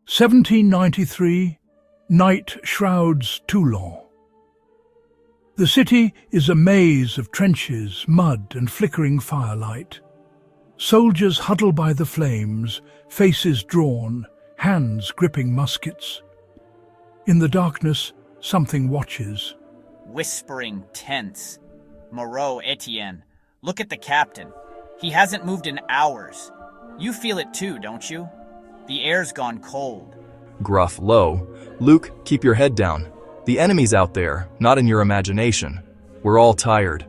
1793, night shrouds Toulon. The city is a maze of trenches, mud and flickering firelight. Soldiers huddle by the flames, faces drawn, hands gripping muskets. In the darkness, something watches. Whispering tense. Moreau, Etienne, look at the captain. He hasn't moved in hours. You feel it too, don't you? The air's gone cold. Gruff low. Luke, keep your head down. The enemy's out there, not in your imagination. We're all tired.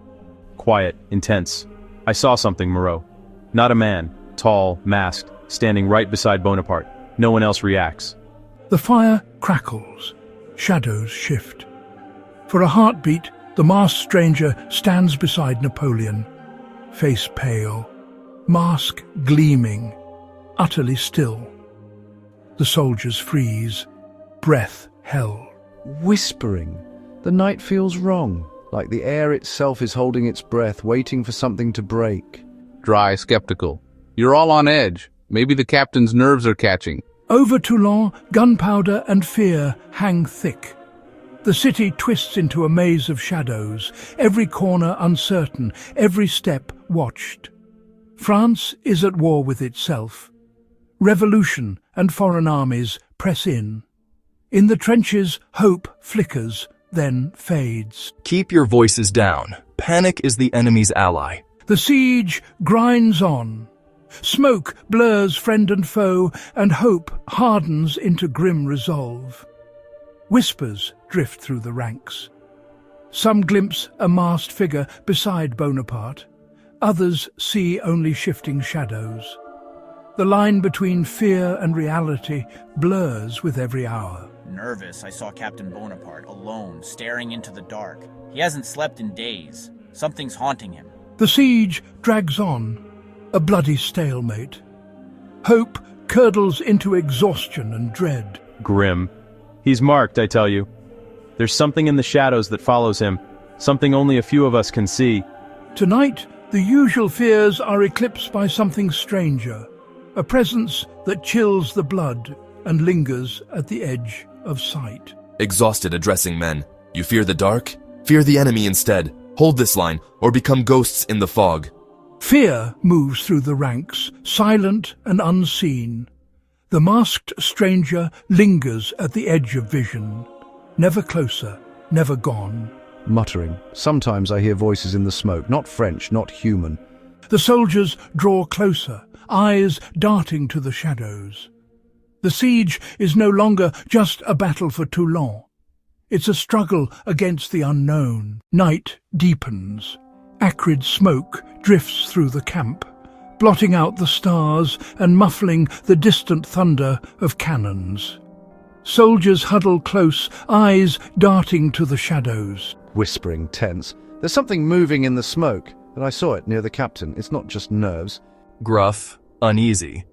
Quiet, intense. I saw something, Moreau. Not a man, tall, masked, standing right beside Bonaparte. No one else reacts. The fire crackles. Shadows shift. For a heartbeat, the masked stranger stands beside Napoleon. Face pale, mask gleaming, utterly still. The soldiers freeze, breath held. Whispering. The night feels wrong, like the air itself is holding its breath, waiting for something to break. Dry, skeptical. You're all on edge. Maybe the captain's nerves are catching. Over Toulon, gunpowder and fear hang thick. The city twists into a maze of shadows, every corner uncertain, every step watched. France is at war with itself. Revolution and foreign armies press in. In the trenches, hope flickers, then fades. Keep your voices down. Panic is the enemy's ally. The siege grinds on. Smoke blurs friend and foe, and hope hardens into grim resolve. Whispers drift through the ranks. Some glimpse a masked figure beside Bonaparte. Others see only shifting shadows. The line between fear and reality blurs with every hour. Nervous, I saw Captain Bonaparte, alone, staring into the dark. He hasn't slept in days. Something's haunting him. The siege drags on, a bloody stalemate. Hope curdles into exhaustion and dread. Grim. He's marked, I tell you. There's something in the shadows that follows him, something only a few of us can see. Tonight, the usual fears are eclipsed by something stranger, a presence that chills the blood and lingers at the edge of sight. Exhausted addressing men. You fear the dark? Fear the enemy instead. Hold this line, or become ghosts in the fog. Fear moves through the ranks, silent and unseen. The masked stranger lingers at the edge of vision, never closer, never gone. Muttering. Sometimes I hear voices in the smoke, not French, not human. The soldiers draw closer, eyes darting to the shadows. The siege is no longer just a battle for Toulon. It's a struggle against the unknown. Night deepens. Acrid smoke drifts through the camp, blotting out the stars and muffling the distant thunder of cannons. Soldiers huddle close, eyes darting to the shadows. Whispering, tense. There's something moving in the smoke, and I saw it near the captain. It's not just nerves. Gruff, uneasy.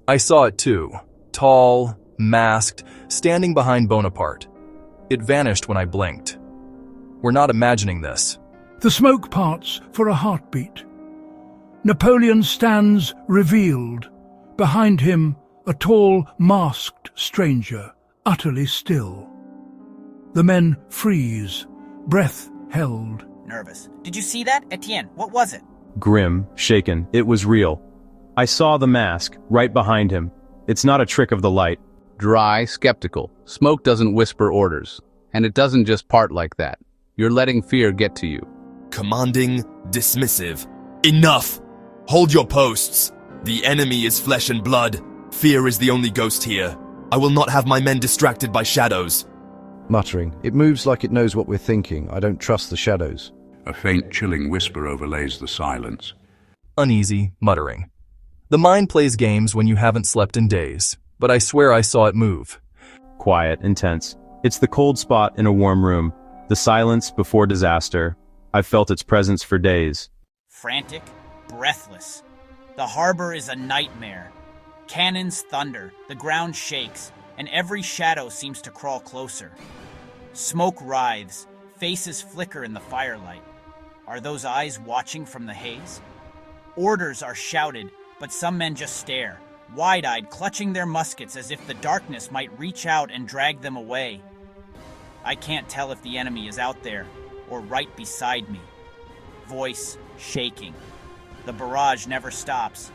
I saw it too. Tall, masked, standing behind Bonaparte. It vanished when I blinked. We're not imagining this. The smoke parts for a heartbeat. Napoleon stands revealed. Behind him, a tall, masked stranger, utterly still. The men freeze, breath held. Nervous. Did you see that, Etienne? What was it? Grim, shaken. It was real. I saw the mask, right behind him. It's not a trick of the light. Dry, skeptical. Smoke doesn't whisper orders. And it doesn't just part like that. You're letting fear get to you. Commanding, dismissive. Enough! Hold your posts! The enemy is flesh and blood. Fear is the only ghost here. I will not have my men distracted by shadows. Muttering. It moves like it knows what we're thinking. I don't trust the shadows. A faint, chilling whisper overlays the silence. Uneasy, muttering. The mind plays games when you haven't slept in days, but I swear I saw it move. Quiet, intense. It's the cold spot in a warm room. The silence before disaster. I've felt its presence for days. Frantic, breathless. The harbor is a nightmare. Cannons thunder, the ground shakes, and every shadow seems to crawl closer. Smoke writhes, faces flicker in the firelight. Are those eyes watching from the haze? Orders are shouted, but some men just stare, wide-eyed, clutching their muskets as if the darkness might reach out and drag them away. I can't tell if the enemy is out there or right beside me. Voice shaking. The barrage never stops.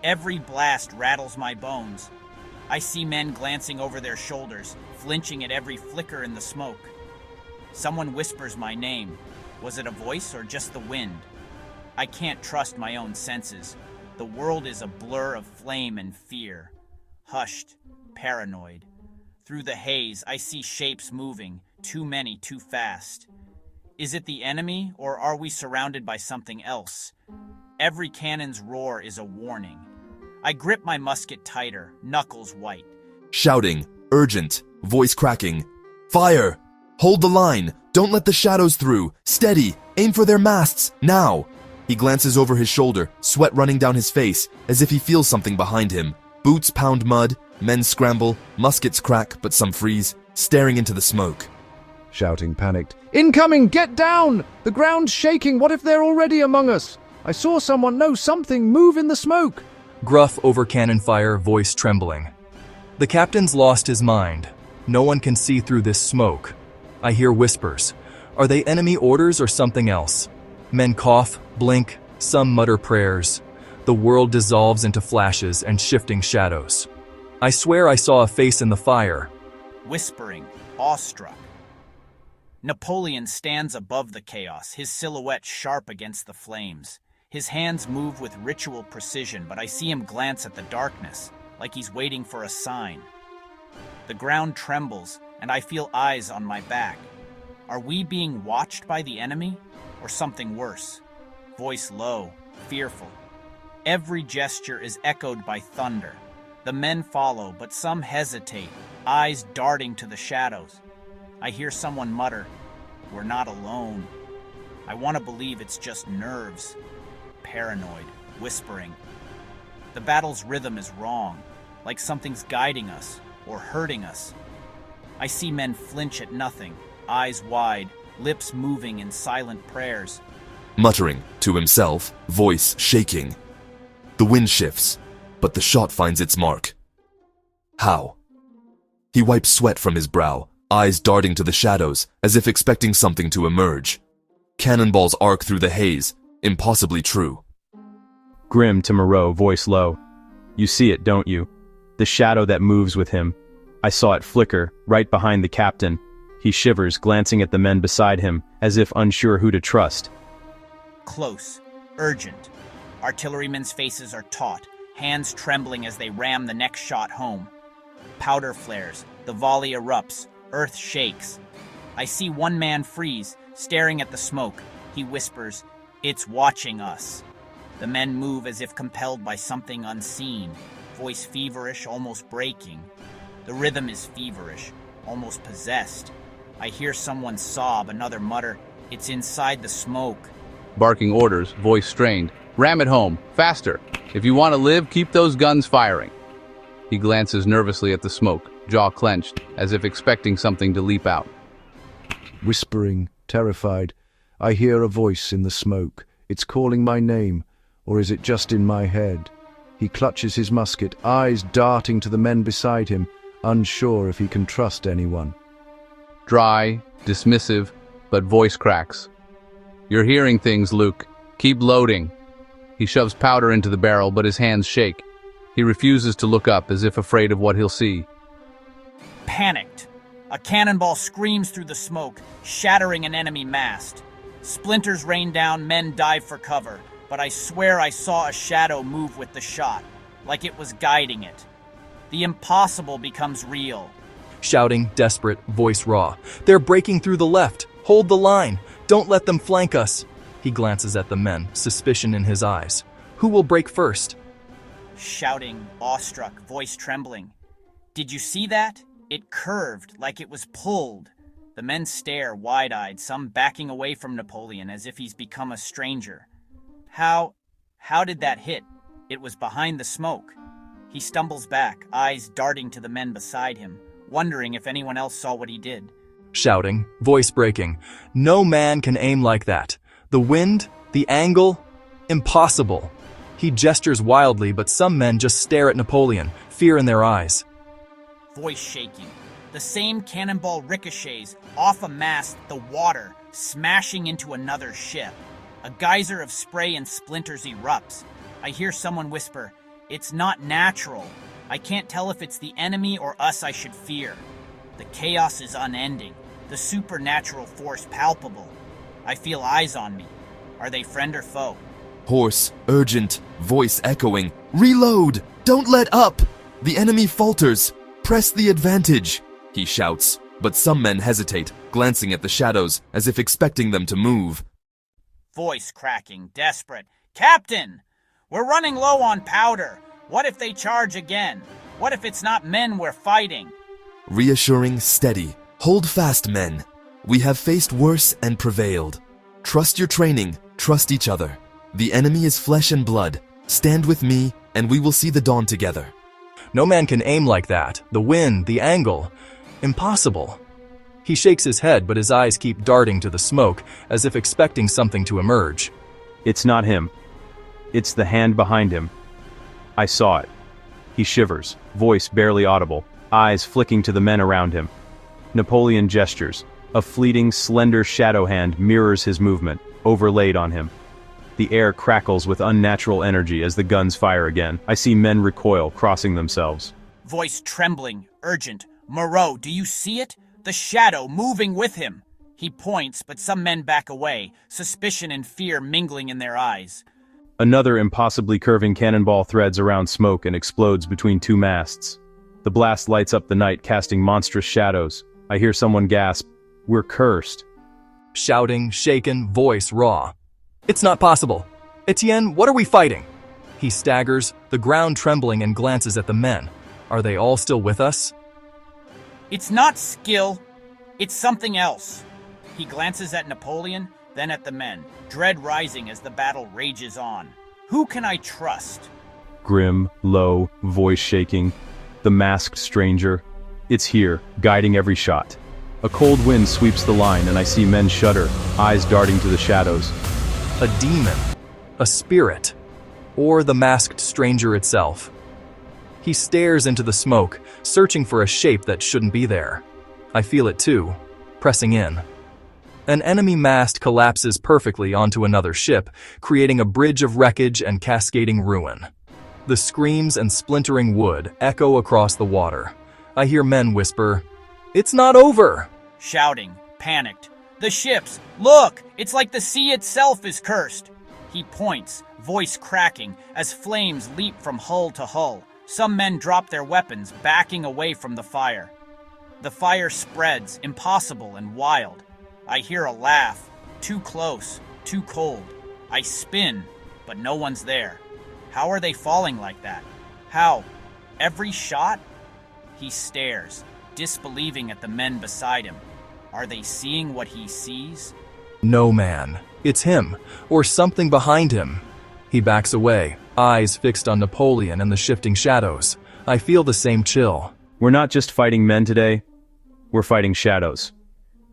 Every blast rattles my bones. I see men glancing over their shoulders, flinching at every flicker in the smoke. Someone whispers my name. Was it a voice or just the wind? I can't trust my own senses. The world is a blur of flame and fear. Hushed, paranoid. Through the haze, I see shapes moving, too many, too fast. Is it the enemy, or are we surrounded by something else? Every cannon's roar is a warning. I grip my musket tighter, knuckles white. Shouting, urgent, voice cracking. Fire! Hold the line! Don't let the shadows through! Steady! Aim for their masts! Now! He glances over his shoulder, sweat running down his face, as if he feels something behind him. Boots pound mud, men scramble, muskets crack, but some freeze, staring into the smoke. Shouting, panicked. Incoming! Get down! The ground's shaking! What if they're already among us? I saw someone, no, something, move in the smoke! Gruff over cannon fire, voice trembling. The captain's lost his mind. No one can see through this smoke. I hear whispers. Are they enemy orders or something else? Men cough, blink, some mutter prayers. The world dissolves into flashes and shifting shadows. I swear I saw a face in the fire. Whispering, awestruck. Napoleon stands above the chaos, his silhouette sharp against the flames. His hands move with ritual precision, but I see him glance at the darkness, like he's waiting for a sign. The ground trembles, and I feel eyes on my back. Are we being watched by the enemy, or something worse? Voice low, fearful. Every gesture is echoed by thunder. The men follow, but some hesitate, eyes darting to the shadows. I hear someone mutter, "We're not alone." I want to believe it's just nerves. Paranoid, whispering. The battle's rhythm is wrong, like something's guiding us or hurting us. I see men flinch at nothing, eyes wide, lips moving in silent prayers. Muttering to himself, voice shaking. The wind shifts, but the shot finds its mark. How? He wipes sweat from his brow, eyes darting to the shadows, as if expecting something to emerge. Cannonballs arc through the haze, impossibly true. Grim to Moreau, voice low. You see it, don't you? The shadow that moves with him. I saw it flicker, right behind the captain. He shivers, glancing at the men beside him, as if unsure who to trust. Close, urgent. Artillerymen's faces are taut, hands trembling as they ram the next shot home. Powder flares, the volley erupts, earth shakes. I see one man freeze, staring at the smoke. He whispers, "It's watching us." The men move as if compelled by something unseen, voice feverish, almost breaking. The rhythm is feverish, almost possessed. I hear someone sob, another mutter, "It's inside the smoke." Barking orders, voice strained. Ram it home, faster. If you want to live, keep those guns firing. He glances nervously at the smoke, jaw clenched, as if expecting something to leap out. Whispering, terrified, I hear a voice in the smoke. It's calling my name, or is it just in my head? He clutches his musket, eyes darting to the men beside him, unsure if he can trust anyone. Dry, dismissive, but voice cracks. You're hearing things, Luke. Keep loading. He shoves powder into the barrel, but his hands shake. He refuses to look up, as if afraid of what he'll see. Panicked. A cannonball screams through the smoke, shattering an enemy mast. Splinters rain down, men dive for cover, but I swear I saw a shadow move with the shot, like it was guiding it. The impossible becomes real. Shouting, desperate, voice raw. They're breaking through the left. Hold the line. Don't let them flank us. He glances at the men, suspicion in his eyes. Who will break first? Shouting, awestruck, voice trembling. Did you see that? It curved, like it was pulled. The men stare, wide-eyed, some backing away from Napoleon as if he's become a stranger. How did that hit? It was behind the smoke. He stumbles back, eyes darting to the men beside him, wondering if anyone else saw what he did. Shouting, voice breaking. No man can aim like that. The wind, the angle, impossible. He gestures wildly, but some men just stare at Napoleon, fear in their eyes. Voice shaking. The same cannonball ricochets off a mast, the water, smashing into another ship. A geyser of spray and splinters erupts. I hear someone whisper, "It's not natural. I can't tell if it's the enemy or us I should fear." The chaos is unending, the supernatural force palpable. I feel eyes on me. Are they friend or foe? Hoarse, urgent, voice echoing. Reload! Don't let up! The enemy falters. Press the advantage, he shouts, but some men hesitate, glancing at the shadows as if expecting them to move. Voice cracking, desperate. "Captain! We're running low on powder. What if they charge again? What if it's not men we're fighting?" Reassuring, steady. Hold fast, men. We have faced worse and prevailed. Trust your training, trust each other. The enemy is flesh and blood. Stand with me, and we will see the dawn together. No man can aim like that. The wind, the angle. Impossible. He shakes his head, but his eyes keep darting to the smoke, as if expecting something to emerge. It's not him. It's the hand behind him. I saw it. He shivers, voice barely audible, eyes flicking to the men around him. Napoleon gestures. A fleeting, slender shadow hand mirrors his movement, overlaid on him. The air crackles with unnatural energy as the guns fire again. I see men recoil, crossing themselves. Voice trembling, urgent. "Moreau, do you see it? The shadow moving with him." He points, but some men back away, suspicion and fear mingling in their eyes. Another impossibly curving cannonball threads around smoke and explodes between two masts. The blast lights up the night, casting monstrous shadows. I hear someone gasp, "We're cursed." Shouting, shaken, voice raw. "It's not possible. Etienne, what are we fighting?" He staggers, the ground trembling, and glances at the men. Are they all still with us? "It's not skill. It's something else." He glances at Napoleon, then at the men, dread rising as the battle rages on. Who can I trust? Grim, low, voice shaking. The masked stranger. It's here, guiding every shot. A cold wind sweeps the line, and I see men shudder, eyes darting to the shadows. A demon, a spirit, or the masked stranger itself. He stares into the smoke, searching for a shape that shouldn't be there. I feel it too, pressing in. An enemy mast collapses perfectly onto another ship, creating a bridge of wreckage and cascading ruin. The screams and splintering wood echo across the water. I hear men whisper, "It's not over!" Shouting, panicked. "The ships! Look! It's like the sea itself is cursed!" He points, voice cracking, as flames leap from hull to hull. Some men drop their weapons, backing away from the fire. The fire spreads, impossible and wild. I hear a laugh. Too close, too cold. I spin, but no one's there. How are they falling like that? How? Every shot? He stares, disbelieving at the men beside him. Are they seeing what he sees? No, man. It's him, or something behind him. He backs away, eyes fixed on Napoleon and the shifting shadows. I feel the same chill. We're not just fighting men today. We're fighting shadows.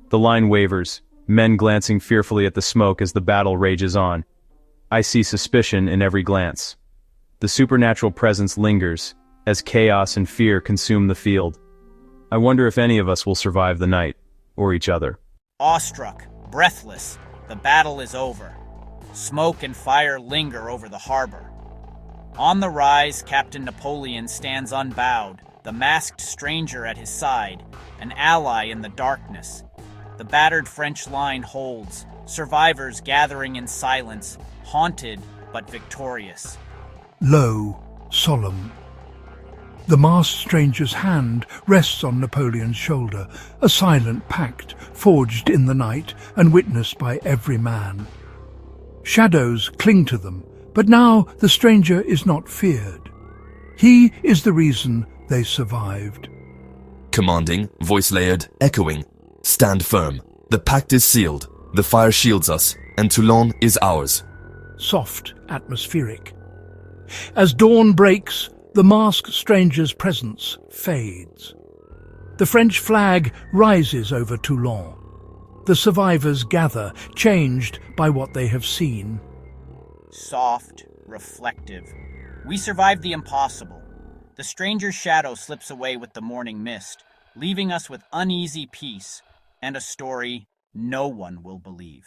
The line wavers, men glancing fearfully at the smoke as the battle rages on. I see suspicion in every glance. The supernatural presence lingers, as chaos and fear consume the field. I wonder if any of us will survive the night, or each other. Awestruck, breathless, the battle is over. Smoke and fire linger over the harbor. On the rise, Captain Napoleon stands unbowed, the masked stranger at his side, an ally in the darkness. The battered French line holds, survivors gathering in silence, haunted but victorious. Low, solemn. The masked stranger's hand rests on Napoleon's shoulder, a silent pact forged in the night and witnessed by every man. Shadows cling to them, but now the stranger is not feared. He is the reason they survived. Commanding, voice layered, echoing. Stand firm. The pact is sealed. The fire shields us, and Toulon is ours. Soft, atmospheric. As dawn breaks, the masked stranger's presence fades. The French flag rises over Toulon. The survivors gather, changed by what they have seen. Soft, reflective. We survived the impossible. The stranger's shadow slips away with the morning mist, leaving us with uneasy peace and a story no one will believe.